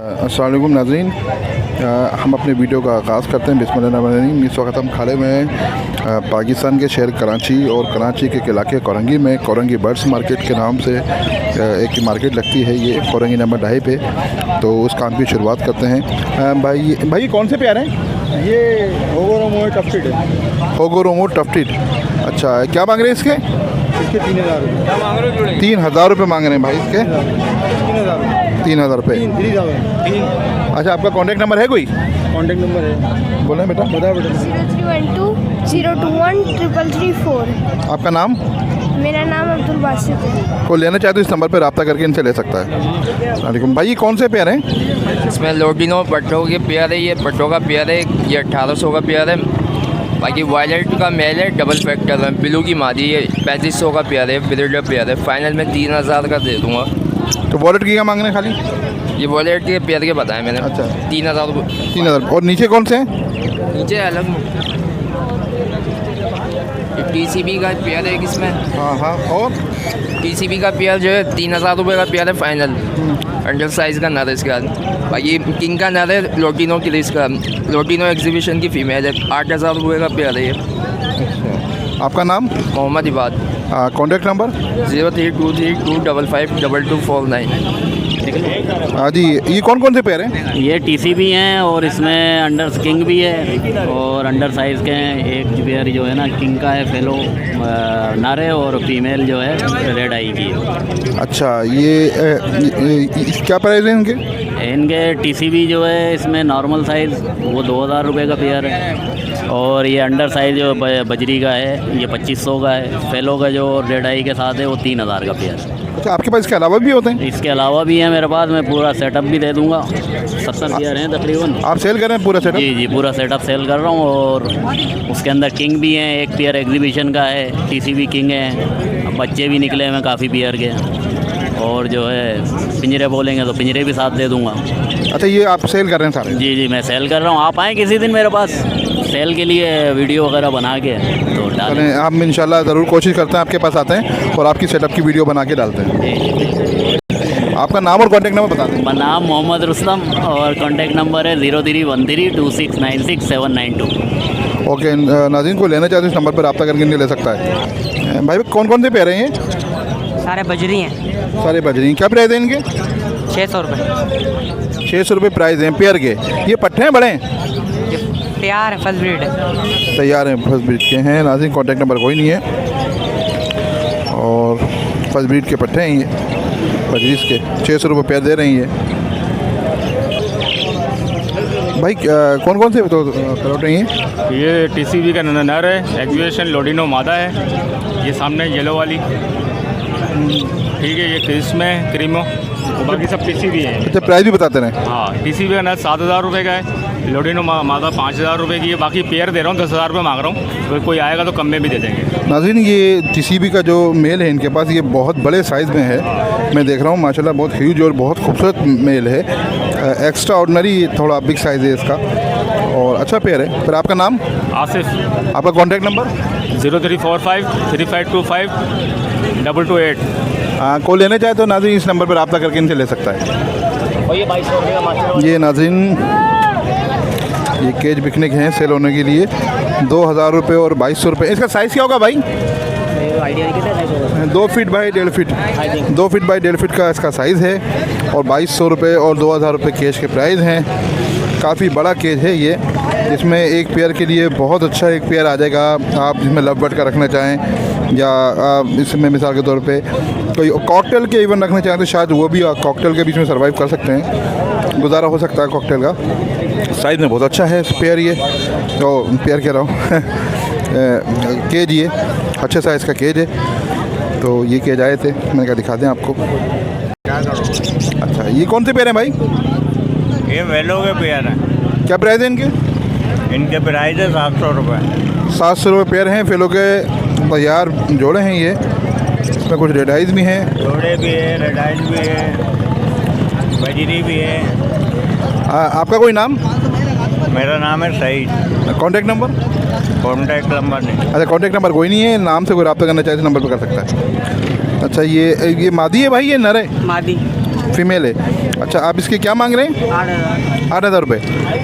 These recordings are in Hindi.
अस्सलाम वालेकुम नाज़रीन, हम अपने वीडियो का आगाज़ करते हैं बिस्मिल्लाहिर्रहमानिर्रहीम। इस वक्त हम खड़े हुए हैं पाकिस्तान के शहर कराची और कराची के इलाके कोरंगी में। कोरंगी बर्ड्स मार्केट के नाम से एक मार्केट लगती है ये कोरंगी नंबर 2.5 पे। तो उस काम की शुरुआत करते हैं। भाई कौन से प्यार हैं? ये होगोरोमो टफ्टिड है। होगोरोमो टफ्टिड, अच्छा क्या मांग रहे हैं इसके? 3,000 रुपये। 3,000 रुपये मांग रहे हैं भाई इसके। 3,000 रुपये। अच्छा, आपका कॉन्टैक्ट नंबर है कोई? कॉन्टैक्ट नंबर है, बोलें बेटा। बता बेटा। 0312 021 334। आपका नाम? मेरा नाम अब्दुल बासित है। को लेना चाहे तो इस नंबर पर रब्ता करके इनसे ले सकता है। वालेकुम भाई, ये कौन से पेयर हैं? इसमें लोडिनो पट्टों के पेयर है, ये पट्टों का पेयर है, ये 1800 का पेयर है। बाकी वायलेट का मेल है, डबल फैक्टर है, ब्लू की मादी है, 3500 का पेयर है, ब्रीडर पेयर है। फाइनल में 3,000 का दे दूँगा। तो वॉलेट की क्या मांग रहे हैं खाली? ये वॉलेट के पेयर के बताए मैंने। अच्छा, 3,000। 3,000। और नीचे कौन से हैं? नीचे अलग TCB का पेयर है इसमें। हाँ, और TCB का पेयर जो है 3,000 रुपये का पेयर है फाइनल। अंडर साइज़ का नर है इसके बाद। बाकी किंग का नर है, लोटिनो के लिए इसका लोटिनो एग्जीबिशन की फ़ीमेल है, 8,000 रुपये का पेयर है ये। आपका नाम? मोहम्मद इबाद। Contact number? 0323252249। हाँ जी, ये कौन कौन से पेयर हैं? ये TCB हैं और इसमें अंडर किंग भी है और अंडर साइज़ के हैं। एक पेयर जो है ना किंग का है, फेलो नारे, और फीमेल जो है रेड आई की है। अच्छा, ये क्या प्राइस है इनके? इनके TCB जो है इसमें नॉर्मल साइज़ वो 2,000 रुपये का पेयर है, और ये अंडर साइज़ जो बजरी का है ये 2,500 का है। फेलो का जो रेड आई के साथ है वो 3,000 का पेयर है। अच्छा, आपके पास इसके अलावा भी होते हैं? इसके अलावा भी है मेरे पास, मैं पूरा सेटअप भी दे दूँगा। 70 पेयर हैं तकरीबन। आप सेल कर रहे हैं पूरा सेटअप? जी, पूरा सेटअप सेल कर रहा हूँ। और उसके अंदर किंग भी हैं, एक पेयर एग्जीबिशन का है, TCB किंग है, बच्चे भी निकले हैं काफ़ी पेयर के, और जो है पिंजरे बोलेंगे तो पिंजरे भी साथ दे दूँगा। अच्छा, ये आप सेल कर रहे हैं सारे? जी, मैं सेल कर रहा हूँ। आप आएँ किसी दिन मेरे पास सेल के लिए, वीडियो वगैरह बना के तो डालें। हम इंशाल्लाह ज़रूर कोशिश करते हैं आपके पास आते हैं और आपकी सेटअप की वीडियो बना के डालते हैं। आपका नाम और कॉन्टैक्ट नंबर बता दें। मेरा नाम मोहम्मद रुस्तम और कॉन्टैक्ट नंबर है 031326966792। ओके, नाज़रीन को लेना चाहते हैं इस नंबर पर रब्ता करके नहीं ले सकता है। भाई कौन कौन से पेयर हैं ये? सारे बजरी हैं। सारे बजरी। क्या प्राइस है इनके? 600 रुपये। 600 रुपये प्राइस हैं पेयर के। ये पट्टे हैं बड़े हैं? तैयार है, फर्स्ट ब्रीड है। तैयार हैं, फर्स्ट ब्रीड के हैं। नाज़रीन कॉन्टैक्ट नंबर कोई नहीं है और फर्स्ट ब्रीड के पट्टे हैं ये बजरीस के। 600 रुपये पेयर दे रही है। भाई कौन कौन से तो करोटे हैं ये TCB का नर है, एग्जीबिशन लोडिनो मादा है। ये सामने येलो वाली, ठीक है, ये क्रिस्म है, क्रीमो, बाकी सब TCB है। अच्छा, प्राइस भी बताते रहे। हाँ, TCB का नर 7,000 रुपये का है, लोडिनो मादा 5,000 रुपये की है। बाकी पेयर दे रहा हूँ 10,000 रुपये मांग रहा हूँ, तो कोई आएगा तो कम में भी दे देंगे। नाज़रीन, ये TCB का जो मेल है इनके पास, ये बहुत बड़े साइज़ में है। मैं देख रहा हूँ माशाल्लाह बहुत ह्यूज और बहुत खूबसूरत मेल है। एक्स्ट्रा ऑर्डिनरी थोड़ा बिग साइज़ है इसका और अच्छा पेयर है। फिर आपका नाम? आसिफ। आपका कॉन्टैक्ट नंबर? 0345 3525 228। को लेने चाहे तो नाज़रीन इस नंबर पर रब्ता करके इनसे ले सकता है। और ये 2200 रुपये का मास्टर। ये नाज़रीन ये केज बिकने के हैं सेल होने के लिए। 2,000 रुपये और 2,200 रुपये। इसका साइज़ क्या होगा भाई? आइडिया कितना है? 2 feet by 1.5 feet. 2 feet by 1.5 feet का इसका साइज़ है और 2,200 रुपये और 2,000 रुपये केज के प्राइस हैं। काफ़ी बड़ा केज है ये, जिसमें एक पेयर के लिए बहुत अच्छा एक पेयर आ जाएगा। आप जिसमें लव बर्ड का रखना चाहें या इसमें मिसाल के तौर पे कोई कॉकटेल के इवन रखना चाहें तो शायद वो भी कॉकटेल के बीच में सर्वाइव कर सकते हैं, गुजारा हो सकता है कॉकटेल का। साइज़ में बहुत अच्छा है पेयर ये, तो पेयर कह रहा हूँ केज, ये अच्छे साइज़ का केज है। तो ये केज आए थे, मैंने कहा दिखा दें आपको। अच्छा, ये कौन से पेयर हैं भाई? ये वेलो के पेयर हैं। क्या प्राइस है इनके? इनके प्राइस है 700 रुपये। 700 रुपये पेयर हैं। फेलो के तैयार जोड़े हैं ये। इसमें कुछ रेड आइज भी हैं। जोड़े भी है, रेड आइज भी है, बजरी भी है। आपका कोई नाम? मेरा नाम है Saeed. Contact number? Contact number नहीं। अच्छा, कॉन्टैक्ट नंबर कोई नहीं है। नाम से कोई रब्ता करना चाहे तो नंबर पर कर सकता है। अच्छा, ये मादी है भाई, ये नर है? मादी। फीमेल है। अच्छा, आप इसके क्या मांग रहे हैं? 8,000 रुपये।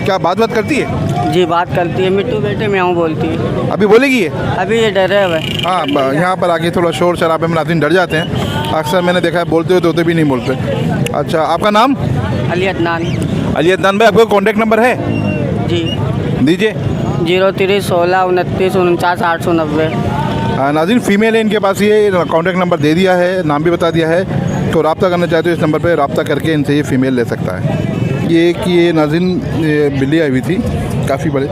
क्या बात करती है? जी बात करती है, मिट्टू बेटे मैं हूँ बोलती है। अभी बोलेगी ये? अभी ये डरे हुए। हाँ, यहाँ पर आके थोड़ा शोर शराबे में नाज़रीन डर जाते हैं। अक्सर मैंने देखा है बोलते हुए तोते भी नहीं बोलते। अच्छा, आपका नाम? अली अदनान। अली अदनान भाई, आपका कॉन्टैक्ट नंबर है? जी दीजिए। 03 16 29 49 890। नाज़रीन फीमेल है इनके पास, ये कॉन्टैक्ट नंबर दे दिया है, नाम भी बता दिया है। तो रब्ता करना चाहते हो इस नंबर पे रब्ता करके इनसे ये फ़ीमेल ले सकता है। ये नाज़रीन बिल्ली आई हुई थी काफ़ी बड़े।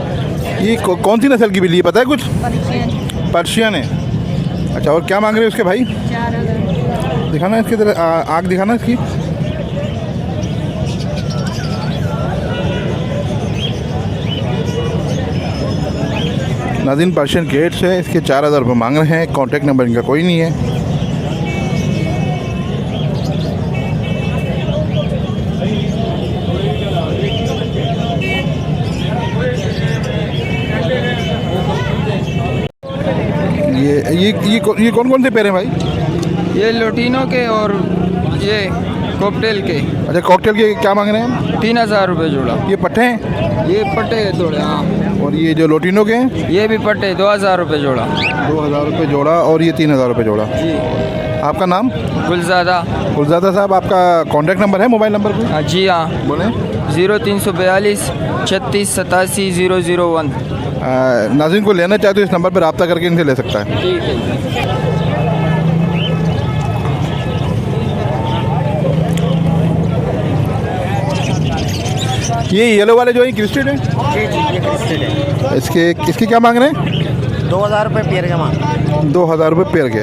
ये कौन सी नस्ल की बिल्ली है, पता है कुछ? पर्शियन है। अच्छा, और क्या मांग रहे हैं उसके भाई? दिखाना इसकी तरह, आँख दिखाना इसकी। नाज़रीन पर्शियन गेट्स है, इसके 4,000 रुपये मांग रहे हैं। कॉन्टैक्ट नंबर इनका कोई नहीं है। ये कौन से पेड़ हैं भाई? ये लोटिनो के और ये कॉकटेल के। अच्छा, कॉकटेल के क्या मांग रहे हैं? 3,000 रुपये जोड़ा। ये पट्टे हैं? ये पट्टे हैं थोड़े, हाँ। और ये जो लोटिनो के हैं? ये भी पट्टे 2,000 रुपये जोड़ा। 2,000 रुपये जोड़ा और ये 3,000 रुपये जोड़ा। जी। आपका नाम? गुलजादा। गुलजादा साहब, आपका कॉन्टैक्ट नंबर है, मोबाइल नंबर कोई? हाँ जी, हाँ बोलें। 0342 36 87 001। नाज़रीन को लेना चाहते हो इस नंबर पर रब्ता करके इनसे ले सकता है। ठीक है। ये येलो वाले जो है क्रिस्टेड है? जी जी ये क्रिस्टल है। इसके क्या मांग रहे हैं? 2,000 रुपये पेयर का मांग। 2,000 रुपये पेयर के।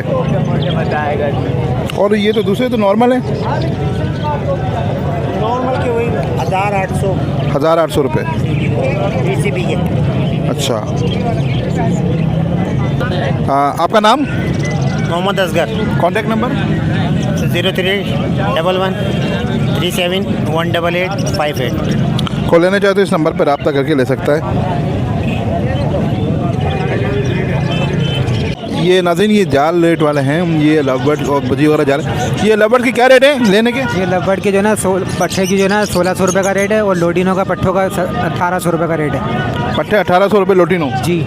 और ये तो दूसरे तो नॉर्मल है? नॉर्मल के वही 1,800। 1,800 रुपये। PCB के। अच्छा, आपका नाम? मोहम्मद असगर। Contact number? 03 11 37 188 58। को लेना चाहते हो इस नंबर पर रब्ता करके ले सकता है। ये नाज़रीन ये जाल रेट वाले हैं, ये लवबर्ड और बजी वगैरह जाल। ये लवबर्ड की क्या रेट है लेने के? ये लवबर्ड के जो ना पट्टे की जो ना 1,600 रुपये का रेट है और लोडिनो का पट्टों का 1,800 रुपये का रेट है। पट्टे 1,800 रुपये लोटिनो जी।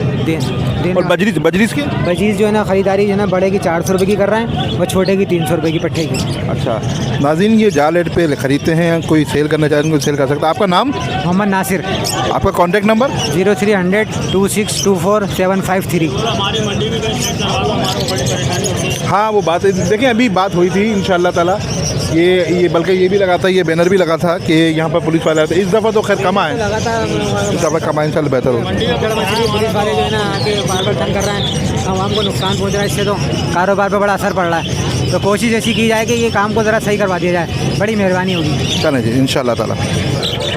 और बजरीस के? बजीज जो है ना ख़रीदारी जो है ना बड़े की 400 रुपये की कर रहे हैं और छोटे की 300 रुपये की पट्टे की। अच्छा, नाज़रीन ये जाल रेट पे ख़रीदते हैं, कोई सेल करना चाहते हैं कोई सेल कर सकता है। आपका नाम? मोहम्मद नासिर। आपका कॉन्टैक्ट नंबर? 0300 2624 753। हाँ, वो बात देखिए अभी बात हुई थी इंशाअल्लाह ताला। ये बल्कि ये भी लगा था, ये बैनर भी लगा था कि यहाँ पर पुलिस वाले आते। इस दफ़ा तो खैर कम आए, इस दफ़ा कम आए, इंशाअल्लाह बेहतर हो। पुलिस वाले जो है ना आके बार बार तंग कर रहे हैं, आवाम को नुकसान पहुँच रहा है, इससे तो कारोबार पर बड़ा असर पड़ रहा है। तो कोशिश ऐसी की जाए कि ये काम को ज़रा सही करवा दिया जाए, बड़ी मेहरबानी होगी। चलें जी, इंशाअल्लाह ताला।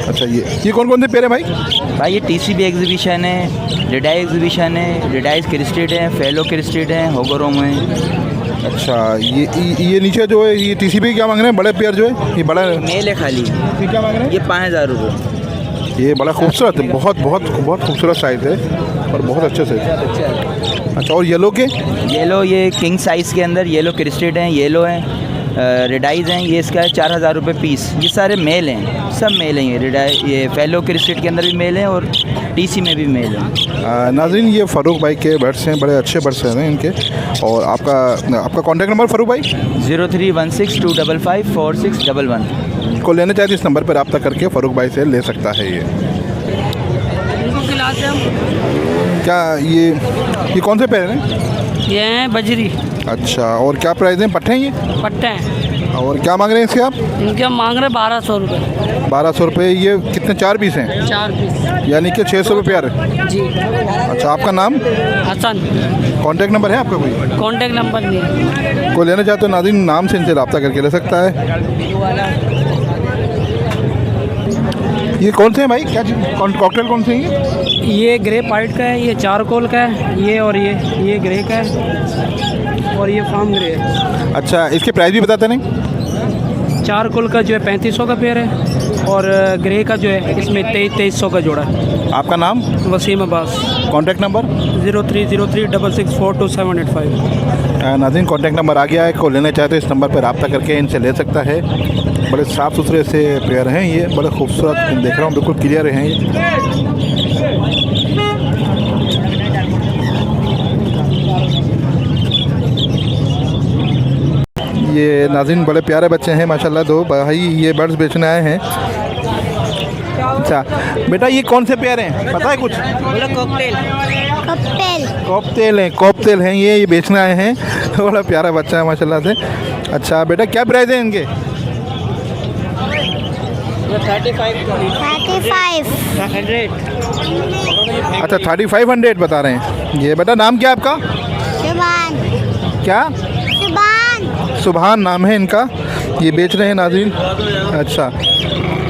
अच्छा, ये कौन से पेड़ हैं भाई? भाई ये TCB एग्जीबिशन है, रेडाई एग्जीबिशन है, रेडाइज क्रिस्टेड है, फेलो क्रिस्टेड है, होगरोम है। अच्छा, ये नीचे जो है ये TCB क्या मांग रहे हैं? बड़े पेड़ जो है ये बड़ा मेल है खाली। ये क्या मांग रहे हैं? ये 5,000 रुपये। ये बड़ा खूबसूरत है, बहुत खूबसूरत साइज़ है और बहुत अच्छे से। अच्छा, और येलो के? येलो ये किंग साइज़ के अंदर येलो क्रिस्टेड हैं, येलो हैं, रेडाइज हैं। ये इसका है 4,000 रुपये पीस। ये सारे मेल हैं, सब मेल हैं। ये रेडाई ये फेलो क्रिस्टेड के अंदर भी मेल हैं और TC में भी मेल हैं। नाज़रीन ये फ़ारूक भाई के बर्ड्स हैं, बड़े अच्छे बर्ड्स हैं इनके। और आपका कॉन्टैक्ट नंबर फ़ारूक भाई? 0316 255 4611। को लेना चाहते इस नंबर पर रब्ता करके फ़ारूक भाई से ले सकता है। ये क्या ये कौन से पेड़ हैं? ये हैं बजरी। अच्छा, और क्या प्राइस हैं? पट्टे हैं ये? पट्टे हैं। और क्या मांग रहे हैं इसके आप? इनके हम मांग रहे 1,200 रुपये। 1,200 रुपये। ये कितने 4 पीस हैं? 4 पीस। यानी कि 600 रुपये पेयर। जी। अच्छा, आपका नाम? हसन। कॉन्टैक्ट नंबर है आपका कोई? कॉन्टेक्ट नंबर नहीं है। कोई लेना चाहते हो नाज़रीन नाम से इनसे रब्ता करके ले सकता है। ये कौन से हैं भाई? क्या कॉकटेल कौन से हैं ये ग्रे पाइट का है, ये चारकोल का है, ये और ये ग्रे का है और ये फार्म ग्रे है। अच्छा, इसके प्राइस भी बताते नहीं? चारकोल का जो है 3500 का पेयर है और ग्रे का जो है इसमें 2300 का जोड़ा है। आपका नाम? वसीम अब्बास। Contact number? 0303 6642 नाज़रीन कॉन्टैक्ट नंबर आ गया है। को लेना चाहते हो इस नंबर पर रब्ता करके इनसे ले सकता है। बड़े साफ़ सुथरे से पेयर हैं ये, बड़े खूबसूरत देख रहा हूँ, बिल्कुल क्लियर हैं ये। ये नाज़रीन बड़े प्यारे बच्चे हैं माशाल्लाह, दो भाई ये बर्ड्स बेचने आए हैं। अच्छा बेटा ये कौन से पेयर हैं, पता है कुछ? कॉकटेल हैं ये बेचने आए हैं। बड़ा प्यारा बच्चा है माशाल्लाह से। अच्छा बेटा क्या प्राइस है इनके? 35 अच्छा 3500 बता रहे हैं ये। बेटा नाम क्या है आपका? क्या? सुभान नाम है इनका, ये बेच रहे हैं नाज़रीन। अच्छा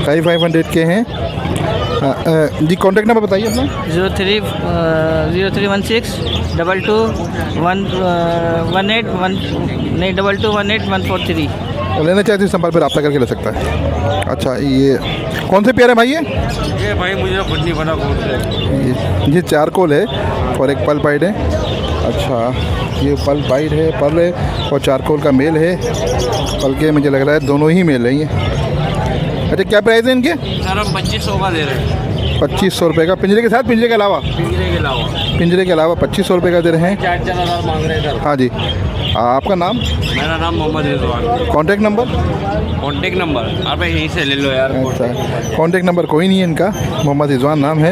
3500 के हैं। जी कॉन्टेक्ट नंबर बताइए अपना। 0316 2218 लेना चाहते हैं संपर्क पर रब्ता करके ले सकता है। अच्छा ये कौन से पेयर है भाई? ये भाई मुझे खुद नहीं पता कौन से। ये चारकोल है और एक पल पाइड है। अच्छा ये पल पाइड है, पर्ल है और चारकोल का मेल है। पल के मुझे लग रहा है दोनों ही मेल है ये। अच्छा क्या प्राइस है इनके? सर हम 2500 का दे रहे हैं। 2500 रुपये का, पिंजरे के साथ? पिंजरे के अलावा? पिंजरे के अलावा 2500 रुपये का दे रहे हैं। 4,000 मांग रहे हैं सर। हाँ जी। आपका नाम? मेरा नाम मोहम्मद रिजवान। कॉन्टेक्ट नंबर आप यहीं से ले लो यार। अच्छा कॉन्टेक्ट नंबर कोई नहीं है इनका, मोहम्मद रिजवान नाम है।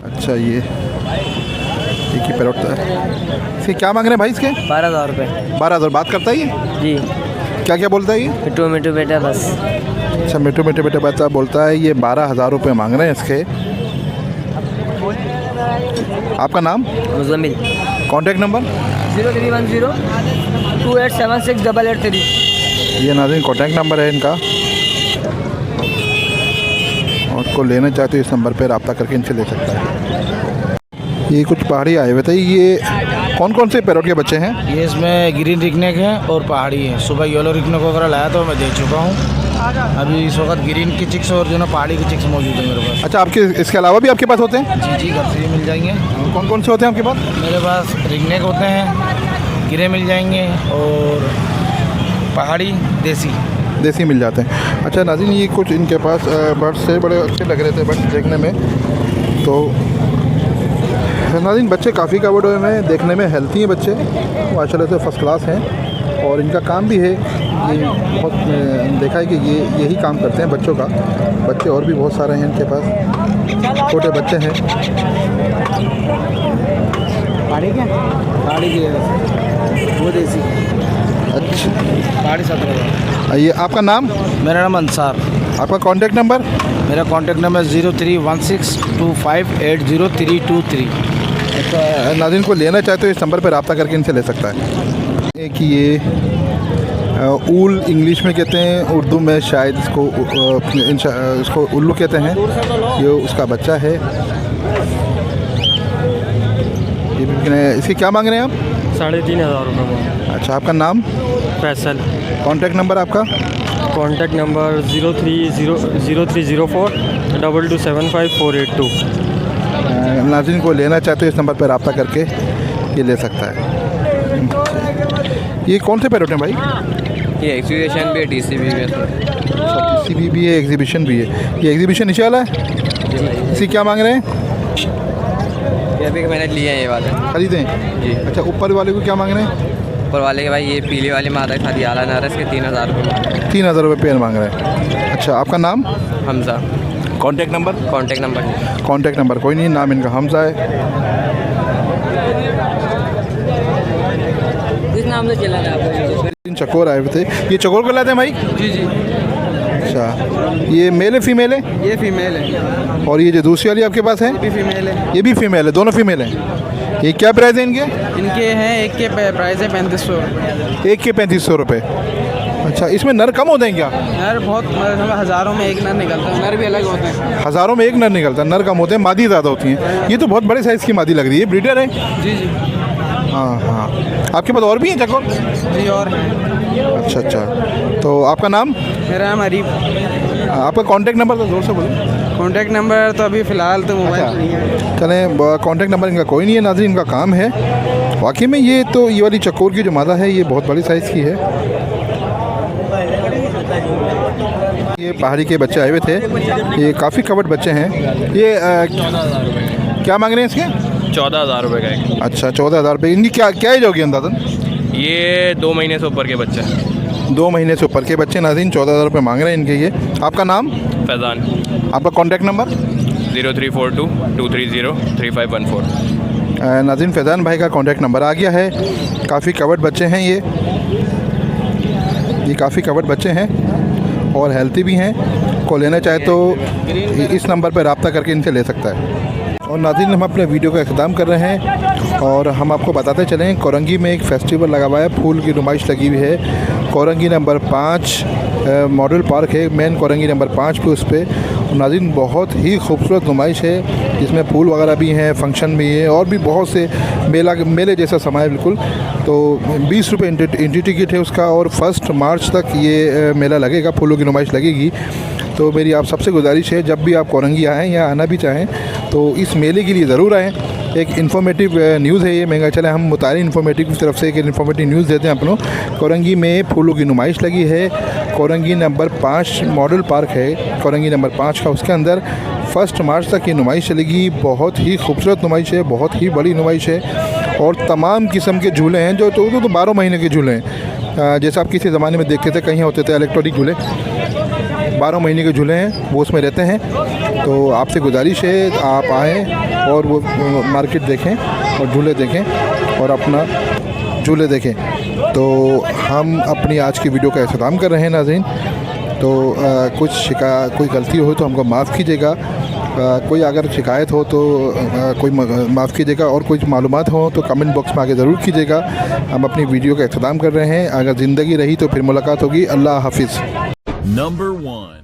अच्छा ये एक ही पैरोट है। इसके क्या मांग रहे हैं भाई इसके? 12,000 रुपये। 12,000 बात करता है ये? जी। क्या क्या बोलता है ये? मिठू बेटा बस। अच्छा मिठू बेटा बता बोलता है। ये 12,000 रुपये मांग रहे हैं इसके। आपका नाम? मुजम्मिल। Contact number? 0310 2876 ये नाज़रीन कॉन्टेक्ट नंबर है इनका, और को लेना चाहते हो इस नंबर पर रब्ता करके इनसे ले सकता है। ये कुछ पहाड़ी आए हुए थे, ये कौन कौन से पैरोट के बच्चे हैं? ये इसमें ग्रीन रिकनेक है और पहाड़ी है। सुबह येलो रिकनेक वगैरह लाया तो मैं दे चुका हूँ। अभी इस वक्त ग्रीन की चिक्स और जो ना पहाड़ी की चिक्स मौजूद है मेरे पास। अच्छा आपके इसके अलावा भी आपके पास होते हैं? जी घर से ही मिल जाएंगे। कौन कौन से होते हैं आपके पास? मेरे पास रिकनेक होते हैं, गिरे मिल जाएंगे और पहाड़ी देसी मिल जाते हैं। अच्छा नाज़रीन ये कुछ इनके पास बर्ड्स से बड़े अच्छे लग रहे थे बर्ड्स देखने में। तो नाज़रीन बच्चे काफ़ी कवर्ड हुए हैं, देखने में हेल्थी हैं बच्चे माशाल्लाह से, फर्स्ट क्लास हैं। और इनका काम भी है ये, बहुत देखा है कि ये यही काम करते हैं बच्चों का। बच्चे और भी बहुत सारे हैं इनके पास, छोटे बच्चे हैं। पहाड़ी की वो देसी। अच्छा पहाड़ी 17। ये आपका नाम? मेरा नाम अंसार। आपका कॉन्टेक्ट नंबर? मेरा कॉन्टेक्ट नंबर 031625803223। अच्छा नाज़रीन को लेना चाहते हो इस नंबर पर रब्ता करके इनसे ले सकता है। एक ये ऊल इंग्लिश में कहते हैं, उर्दू में शायद इसको उल्लू कहते हैं। ये उसका बच्चा है। इसके क्या मांग रहे हैं आप? 3,500 रुपये। अच्छा आपका नाम? फैसल। कॉन्टेक्ट नंबर आपका? कॉन्टैक्ट नंबर 0304 2275 नाज़रीन को लेना चाहते हो इस नंबर पर रब्ता करके ये ले सकता है। ये कौन से पैरोट हैं भाई? ये एग्जीबिशन भी है, टीसीबी भी है। टीसीबी भी है, एग्जीबिशन भी है। ये एग्जीबिशन नीचे वाला है? इसी क्या मांग रहे हैं? ये अभी मैंने लिए हैं, ये वाले खरीदे हैं जी। अच्छा ऊपर वाले को क्या मांग रहे हैं? ऊपर वाले के भाई ये पीली वाली माता के साथ आला नारा, इसके 3,000 रुपये। 3,000 रुपये पेयर मांग रहे हैं। अच्छा आपका नाम? Hamza. Contact number? Contact number कोई नहीं, नाम इनका हमजा है। इस नाम से चला रहा है। चकोर आए हुए थे, ये चकोर को लाते हैं भाई? जी। अच्छा ये मेल है फीमेल है? ये फीमेल है। और ये जो दूसरी वाली आपके पास है? ये भी फीमेल है। ये भी फीमेल है, दोनों फीमेल हैं। ये क्या प्राइस है इनके? इनके हैं एक के प्राइस है 3500। एक के 3500 रुपये। अच्छा इसमें नर कम होते हैं क्या? नर बहुत हज़ारों में एक नर निकलता है, नर भी अलग होते हैं। हज़ारों में एक नर निकलता है, नर कम होते हैं, मादी ज़्यादा होती हैं। ये तो बहुत बड़े साइज़ की मादी लग रही है, ब्रीडर है? जी। हाँ आपके पास और भी हैं चकोर? जी और हैं। अच्छा तो आपका नाम? मेरा नाम अरीब। आपका कॉन्टेक्ट नंबर तो जोर से बोलो। कॉन्टैक्ट नंबर तो अभी फ़िलहाल तो मोबाइल नहीं है। चलें कॉन्टेक्ट नंबर इनका कोई नहीं है नाज़रीन, इनका काम है। वाकई में ये वाली चकोर की जो मादा है ये बहुत बड़ी साइज़ की है। पहाड़ी के बच्चे आए हुए थे। ये काफ़ी कवर्ड बच्चे हैं। ये क्या मांग रहे हैं इसके? 14,000 रुपये का एक। अच्छा 14,000 रुपये। इनकी क्या एज होगी अंदाज़न? ये 2 महीने से ऊपर के बच्चे। 2 महीने से ऊपर के बच्चे नाज़रीन 14,000 रुपये मांग रहे हैं इनके। ये आपका नाम? फैज़ान। आपका कॉन्टैक्ट नंबर? 0342-230-3514। नाज़रीन फैज़ान भाई का कॉन्टैक्ट नंबर आ गया है। काफ़ी कवर्ड बच्चे हैं ये काफ़ी कवर्ड बच्चे हैं और हेल्थी भी हैं। को लेना चाहे तो इस नंबर पर रब्ता करके इनसे ले सकता है। और नाज़रीन हम अपने वीडियो का इख्तिताम कर रहे हैं और हम आपको बताते चलें कोरंगी में एक फ़ेस्टिवल लगा हुआ है, फूल की नुमाइश लगी हुई है। कोरंगी नंबर 5 मॉडल पार्क है, मेन कोरंगी नंबर 5 पे। उस पर नाज़रीन बहुत ही खूबसूरत नुमाइश है जिसमें फूल वगैरह भी हैं, फंक्शन भी है और भी बहुत से मेले जैसा समय है बिल्कुल। तो 20 रुपये एंट्री टिकट है उसका और 1 मार्च तक ये मेला लगेगा, फूलों की नुमाइश लगेगी। तो मेरी आप सबसे गुजारिश है जब भी आप कोरंगी आएँ या आना भी चाहें तो इस मेले के लिए ज़रूर आएँ। एक इन्फॉर्मेटिव न्यूज़ है ये। महंगा चले हम मुतारी इन्फॉर्मेटिव की तरफ से एक इन्फॉर्मेटिव न्यूज़ देते हैं अपनों। कोरंगी में फूलों की नुमाइश लगी है। कोरंगी नंबर 5 मॉडल पार्क है कोरंगी नंबर 5 का। उसके अंदर 1 मार्च तक ये नुमाइश चलेगी। बहुत ही खूबसूरत नुमाइश है, बहुत ही बड़ी नुमाइश है और तमाम किस्म के झूले हैं जो 12 महीने के झूले हैं। जैसा आप किसी ज़माने में देखते थे कहीं होते थे इलेक्ट्रॉनिक झूले, 12 महीने के झूले हैं वो उसमें रहते हैं। तो आपसे गुजारिश है आप आएँ और वो मार्केट देखें और झूले देखें और अपना झूले देखें। तो हम अपनी आज की वीडियो का इख्तिताम कर रहे हैं नाज़रीन। तो कोई गलती हो तो हमको माफ़ कीजिएगा। कोई अगर शिकायत हो तो कोई माफ़ कीजिएगा और कुछ मालूमात हो तो कमेंट बॉक्स में आके ज़रूर कीजिएगा। हम अपनी वीडियो का इख्तिताम कर रहे हैं। अगर ज़िंदगी रही तो फिर मुलाकात होगी। अल्लाह हाफिज़। Number 1